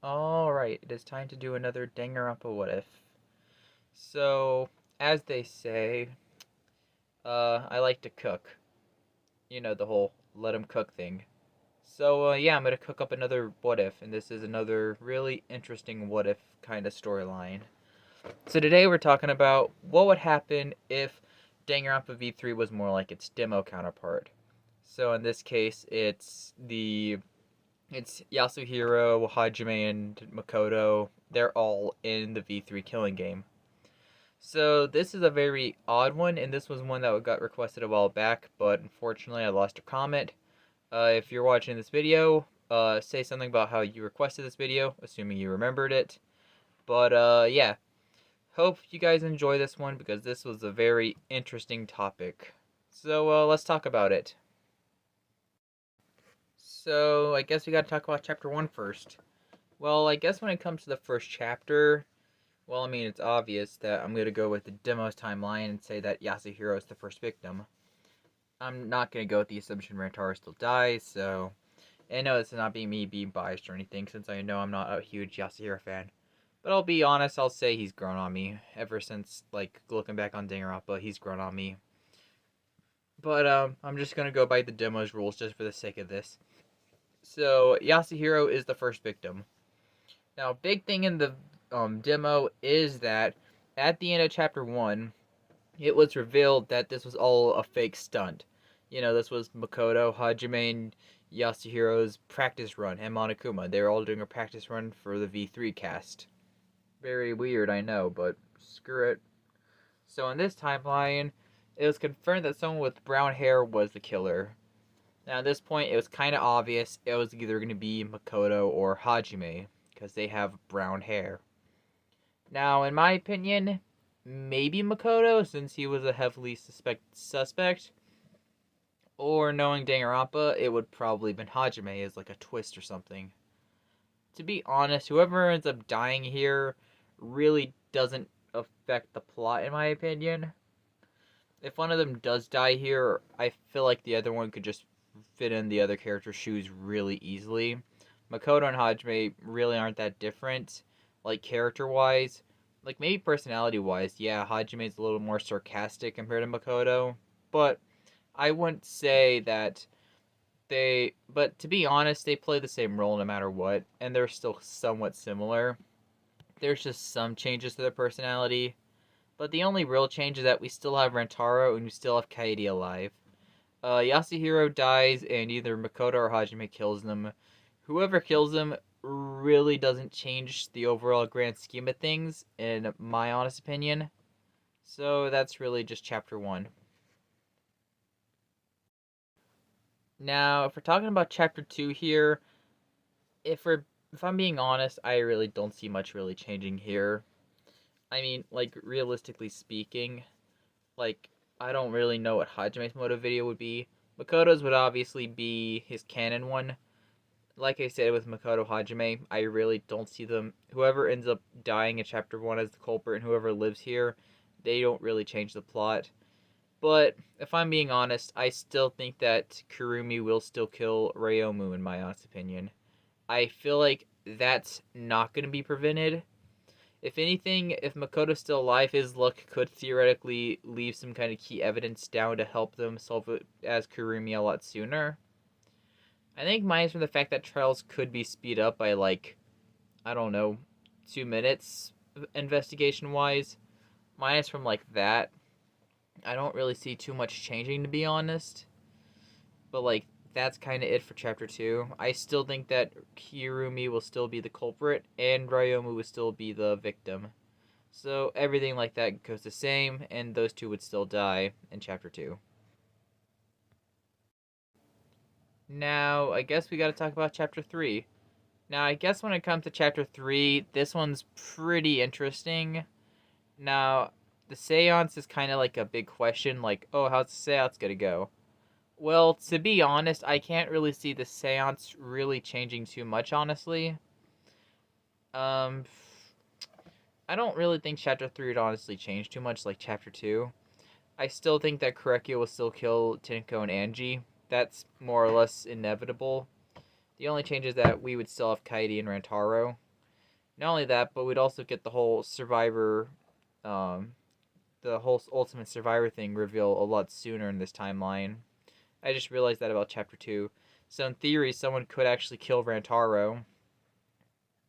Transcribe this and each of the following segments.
Alright, it is time to do another Danganronpa What If. So, as they say, I like to cook. You know, the whole let 'em cook thing. So, yeah, I'm gonna cook up another What If, and this is another really interesting What If kind of storyline. So today we're talking about what would happen if Danganronpa V3 was more like its demo counterpart. So in this case, it's Yasuhiro, Hajime, and Makoto. They're all in the V3 killing game. So this is a very odd one, and this was one that got requested a while back, but unfortunately I lost a comment. If you're watching this video, say something about how you requested this video, assuming you remembered it. But yeah, hope you guys enjoy this one because this was a very interesting topic. So let's talk about it. So I guess we gotta talk about chapter 1 first. Well, I guess when it comes to the first chapter, well, I mean, it's obvious that I'm going to go with the demo's timeline and say that Yasuhiro is the first victim. I'm not going to go with the assumption Rantaro still dies, so... And no, this is not being me being biased or anything, since I know I'm not a huge Yasuhiro fan. But I'll be honest, I'll say he's grown on me. Ever since, like, looking back on Danganronpa, he's grown on me. But, I'm just going to go by the demo's rules just for the sake of this. So, Yasuhiro is the first victim. Now, big thing in the demo is that at the end of chapter 1, it was revealed that this was all a fake stunt. You know, this was Makoto, Hajime, and Yasuhiro's practice run, and Monokuma. They were all doing a practice run for the V3 cast. Very weird, I know, but screw it. So in this timeline, it was confirmed that someone with brown hair was the killer. Now at this point, it was kind of obvious it was either going to be Makoto or Hajime, because they have brown hair. Now, in my opinion, maybe Makoto, since he was a heavily suspect. Or knowing Danganronpa, it would probably have been Hajime as like a twist or something. To be honest, whoever ends up dying here really doesn't affect the plot, in my opinion. If one of them does die here, I feel like the other one could just fit in the other character's shoes really easily. Makoto and Hajime really aren't that different, like character-wise. Like maybe personality-wise, yeah, Hajime's a little more sarcastic compared to Makoto, but I wouldn't say that but to be honest, they play the same role no matter what, and they're still somewhat similar. There's just some changes to their personality, but the only real change is that we still have Rantaro and we still have Kaede alive. Yasuhiro dies, and either Makoto or Hajime kills them. Whoever kills them really doesn't change the overall grand scheme of things, in my honest opinion. So that's really just chapter 1. Now, if we're talking about chapter 2 here, if I'm being honest, I really don't see much really changing here. I mean, like realistically speaking, like I don't really know what Hajime's motive video would be. Makoto's would obviously be his canon one. Like I said with Makoto Hajime, I really don't see them. Whoever ends up dying in chapter 1 as the culprit and whoever lives here, they don't really change the plot. But if I'm being honest, I still think that Kurumi will still kill Ryomu, in my honest opinion. I feel like that's not going to be prevented. If anything, if Makoto's still alive, his luck could theoretically leave some kind of key evidence down to help them solve it as Kurumi a lot sooner. I think mine is from the fact that trials could be speed up by like, I don't know, 2 minutes investigation wise. Mine is from like that. I don't really see too much changing, to be honest. But like that's kind of it for chapter 2. I still think that Kirumi will still be the culprit and Ryomu will still be the victim. So everything like that goes the same, and those two would still die in chapter 2. Now, I guess we gotta talk about chapter 3. Now, I guess when it comes to chapter 3, this one's pretty interesting. Now, the seance is kind of like a big question, like, oh, how's the seance gonna go? Well, to be honest, I can't really see the seance really changing too much, honestly. Um, I don't really think chapter 3 would honestly change too much like chapter 2. I still think that Korekiyo will still kill Tinko and Angie. That's more or less inevitable. The only change is that we would still have Kaede and Rantaro. Not only that, but we'd also get the whole Survivor, um, the whole Ultimate Survivor thing reveal a lot sooner in this timeline. I just realized that about Chapter 2. So in theory, someone could actually kill Rantaro.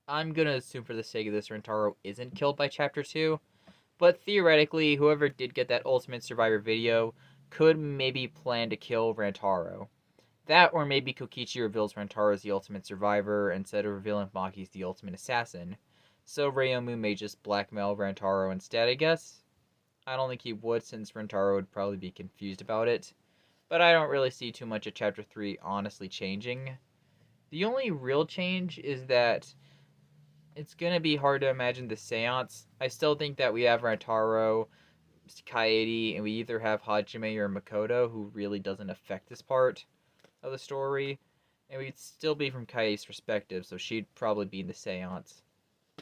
I'm gonna assume for the sake of this, Rantaro isn't killed by Chapter 2. But theoretically, whoever did get that Ultimate Survivor video could maybe plan to kill Rantaro. That, or maybe Kokichi reveals Rantaro is the Ultimate Survivor instead of revealing Maki's the Ultimate Assassin. So Ryomu may just blackmail Rantaro instead, I guess. I don't think he would, since Rentaro would probably be confused about it. But I don't really see too much of Chapter 3 honestly changing. The only real change is that it's gonna be hard to imagine the seance. I still think that we have Rentaro, Kaede, and we either have Hajime or Makoto, who really doesn't affect this part of the story. And we'd still be from Kaede's perspective, so she'd probably be in the seance.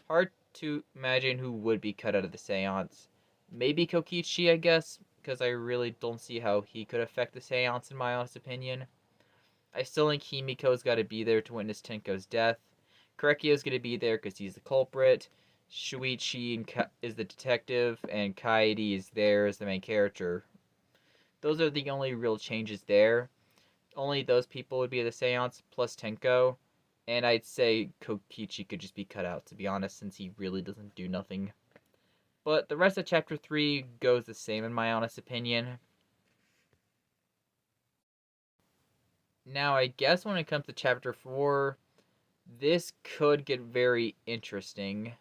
Hard to imagine who would be cut out of the seance. Maybe Kokichi, I guess, because I really don't see how he could affect the seance in my honest opinion. I still think Himiko's got to be there to witness Tenko's death. Korekiyo's going to be there because he's the culprit. Shuichi is the detective, and Kaede is there as the main character. Those are the only real changes there. Only those people would be at the seance, plus Tenko. And I'd say Kokichi could just be cut out, to be honest, since he really doesn't do nothing. But the rest of Chapter 3 goes the same in my honest opinion. Now, I guess when it comes to Chapter 4, this could get very interesting.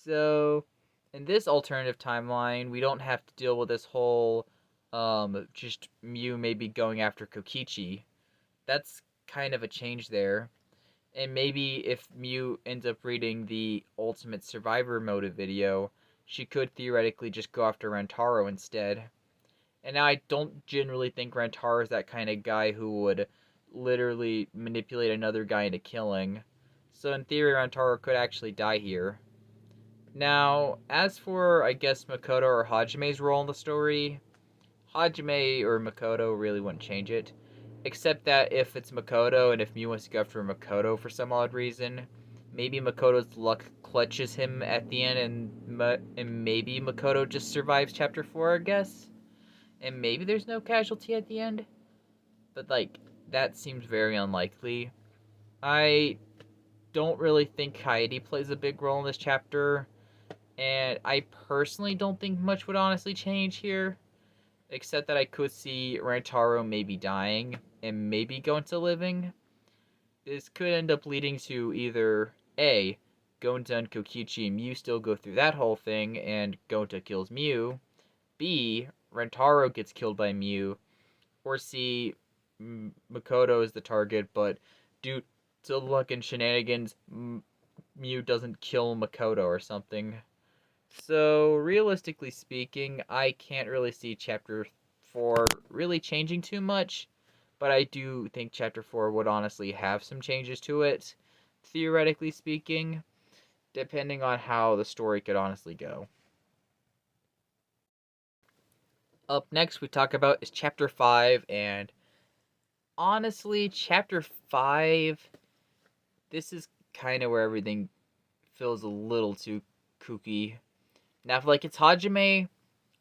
So, in this alternative timeline, we don't have to deal with this whole, just Mew maybe going after Kokichi. That's kind of a change there. And maybe if Mew ends up reading the Ultimate Survivor motive video, she could theoretically just go after Rantaro instead. And now I don't generally think Rantaro is that kind of guy who would literally manipulate another guy into killing. So in theory, Rantaro could actually die here. Now, as for, I guess, Makoto or Hajime's role in the story, Hajime or Makoto really wouldn't change it. Except that if it's Makoto and if Mew wants to go after Makoto for some odd reason, maybe Makoto's luck clutches him at the end and maybe Makoto just survives Chapter 4, I guess? And maybe there's no casualty at the end? But, like, that seems very unlikely. I don't really think Kaede plays a big role in this chapter, and I personally don't think much would honestly change here. Except that I could see Rantaro maybe dying and maybe going to living. This could end up leading to either A, Gonta and Kokichi and Mew still go through that whole thing and Gonta kills Mew, B, Rantaro gets killed by Mew, or C, Makoto is the target, but due to luck and shenanigans, Mew doesn't kill Makoto or something. So, realistically speaking, I can't really see Chapter 4 really changing too much, but I do think Chapter 4 would honestly have some changes to it, theoretically speaking, depending on how the story could honestly go. Up next, we talk about is Chapter 5, and honestly, Chapter 5, this is kind of where everything feels a little too kooky. Now, if like it's Hajime,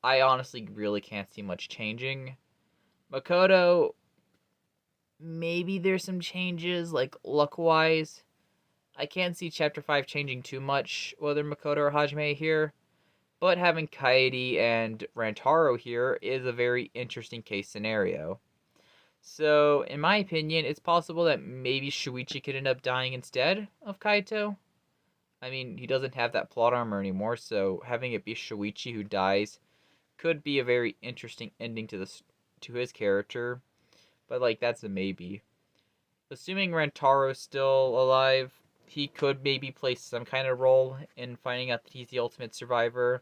I honestly really can't see much changing. Makoto, maybe there's some changes, like luck-wise. I can't see Chapter 5 changing too much, whether Makoto or Hajime here. But having Kaede and Rantaro here is a very interesting case scenario. So, in my opinion, it's possible that maybe Shuichi could end up dying instead of Kaito. I mean, he doesn't have that plot armor anymore, so having it be Shuichi who dies could be a very interesting ending to his character. But, like, that's a maybe. Assuming Rantaro's still alive, he could maybe play some kind of role in finding out that he's the ultimate survivor.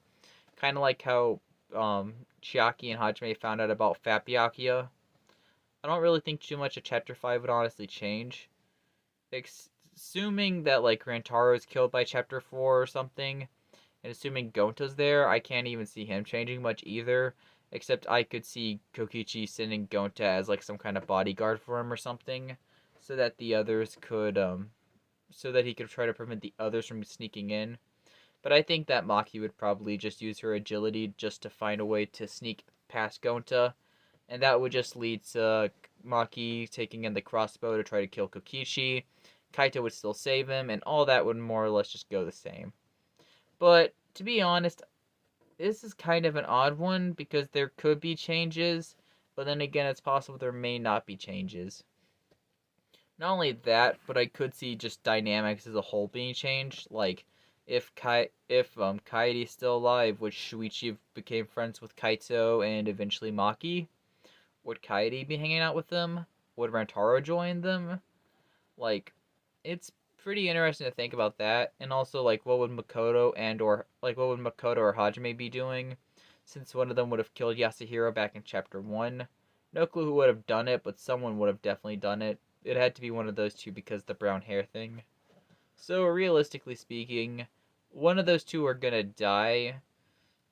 Kind of like how Chiaki and Hajime found out about Fat Byakuya. I don't really think too much of Chapter 5 would honestly change. Assuming that, like, Rantaro is killed by Chapter 4 or something, and assuming Gonta's there, I can't even see him changing much either. Except I could see Kokichi sending Gonta as, like, some kind of bodyguard for him or something, so that the others could, so that he could try to prevent the others from sneaking in. But I think that Maki would probably just use her agility just to find a way to sneak past Gonta, and that would just lead to Maki taking in the crossbow to try to kill Kokichi. Kaito would still save him, and all that would more or less just go the same. But to be honest, this is kind of an odd one because there could be changes, but then again, it's possible there may not be changes. Not only that, but I could see just dynamics as a whole being changed. Like if Kaede's still alive, would Shuichi became friends with Kaito and eventually Maki? Would Kaede be hanging out with them? Would Rantaro join them? Like, it's pretty interesting to think about that. And also, like, what would Makoto or Hajime be doing? Since one of them would have killed Yasuhiro back in chapter 1. No clue who would have done it, but someone would have definitely done it. It had to be one of those two because the brown hair thing. So, realistically speaking, one of those two are gonna die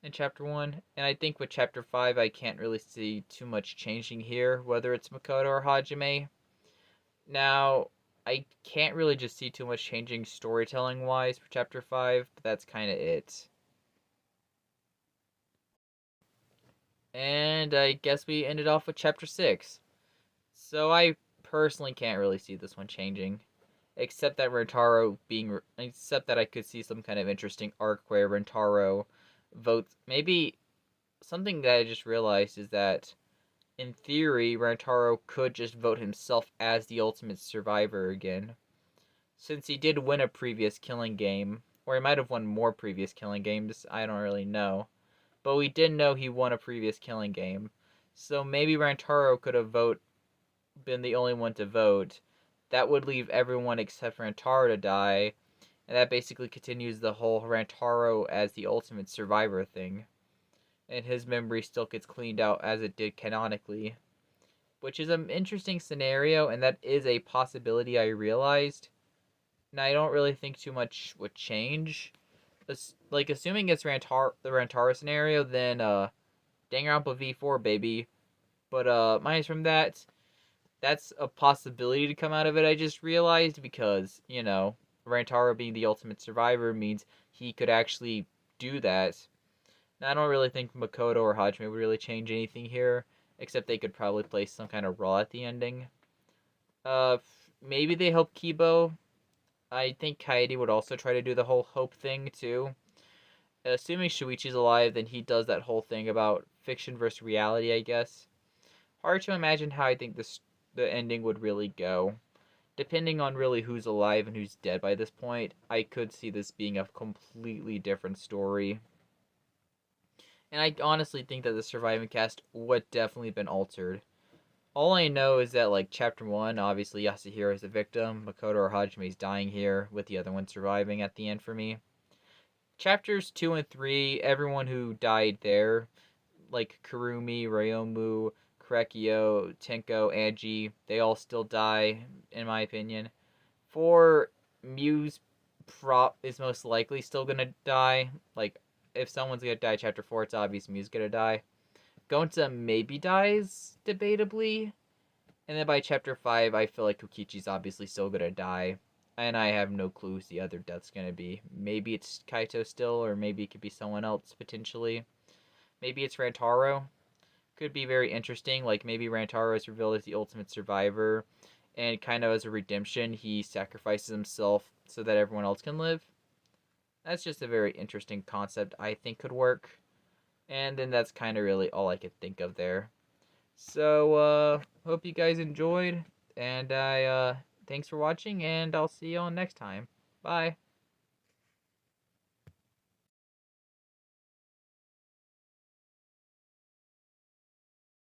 in chapter 1, and I think with chapter 5 I can't really see too much changing here, whether it's Makoto or Hajime. Now, I can't really just see too much changing storytelling wise for chapter 5, but that's kind of it. And I guess we ended off with chapter 6. So I personally can't really see this one changing. Except that except that I could see some kind of interesting arc where Rentaro votes. Maybe something that I just realized is that, in theory, Rantaro could just vote himself as the ultimate survivor again. Since he did win a previous killing game, or he might have won more previous killing games, I don't really know. But we did know he won a previous killing game. So maybe Rantaro could have been the only one to vote. That would leave everyone except for Rantaro to die, and that basically continues the whole Rantaro as the ultimate survivor thing. And his memory still gets cleaned out as it did canonically. Which is an interesting scenario, and that is a possibility I realized. And I don't really think too much would change. Assuming it's the Rantaro scenario, then Danganronpa V4, baby. But minus from that, that's a possibility to come out of it, I just realized, because, Rantaro being the ultimate survivor means he could actually do that. Now, I don't really think Makoto or Hajime would really change anything here, except they could probably play some kind of role at the ending. Maybe they help Kibo. I think Kaede would also try to do the whole hope thing, too. Assuming Shuichi's alive, then he does that whole thing about fiction versus reality, I guess. Hard to imagine how I think the ending would really go. Depending on really who's alive and who's dead by this point, I could see this being a completely different story. And I honestly think that the surviving cast would definitely been altered. All I know is that, like, chapter 1, obviously Yasuhiro is the victim, Makoto or Hajime is dying here, with the other one surviving at the end for me. Chapters 2 and 3, everyone who died there, like Kurumi, Ryomu, Korekio, Tenko, Angie, they all still die, in my opinion. 4, Muse prop is most likely still gonna die. Like, if someone's gonna die chapter 4, it's obvious Muse gonna die. Gonta maybe dies, debatably. And then by chapter 5, I feel like Kokichi's obviously still gonna die. And I have no clue who the other death's gonna be. Maybe it's Kaito still, or maybe it could be someone else, potentially. Maybe it's Rantaro. Could be very interesting. Like, maybe Rantaro is revealed as the ultimate survivor, and kind of as a redemption, he sacrifices himself so that everyone else can live. That's just a very interesting concept I think could work. And then that's kind of really all I could think of there. So, hope you guys enjoyed, and thanks for watching, and I'll see you all next time. Bye.